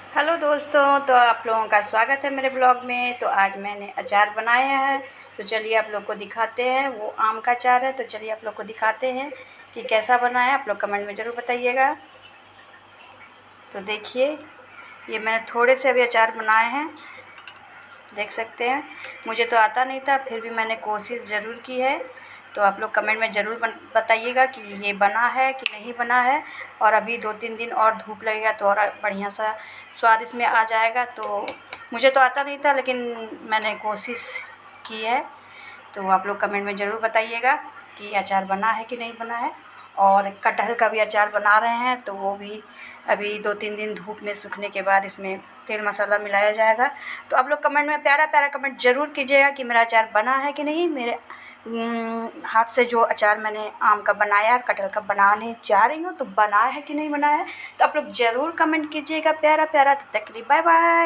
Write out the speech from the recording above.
Hello दोस्तों, तो आप लोगों का स्वागत है मेरे ब्लॉग में। तो आज मैंने अचार बनाया है, तो चलिए आप लोग को दिखाते हैं। वो आम का अचार है, तो चलिए आप लोग को दिखाते हैं कि कैसा बना है। आप लोग कमेंट में ज़रूर बताइएगा। तो देखिए, ये मैंने थोड़े से अभी अचार बनाए हैं, देख सकते हैं। मुझे तो आता नहीं था, फिर भी मैंने कोशिश ज़रूर की है। तो आप लोग कमेंट में ज़रूर बताइएगा कि ये बना है कि नहीं बना है। और अभी 2-3 दिन और धूप लगेगा तो और बढ़िया सा स्वाद इसमें आ जाएगा। तो मुझे तो आता नहीं था, लेकिन मैंने कोशिश की है। तो आप लोग कमेंट में ज़रूर बताइएगा कि अचार बना है कि नहीं बना है। और कटहल का भी अचार बना रहे हैं, तो वो भी अभी 2-3 दिन धूप में सूखने के बाद इसमें तेल मसाला मिलाया जाएगा। तो आप लोग कमेंट में प्यारा प्यारा कमेंट ज़रूर कीजिएगा कि मेरा अचार बना है कि नहीं। मेरे हाथ से जो अचार मैंने आम का बनाया, कटहल का बनाने जा रही हूँ, तो बना है कि नहीं बना है। तो आप लोग ज़रूर कमेंट कीजिएगा प्यारा प्यारा। तब तक के लिए बाय बाय।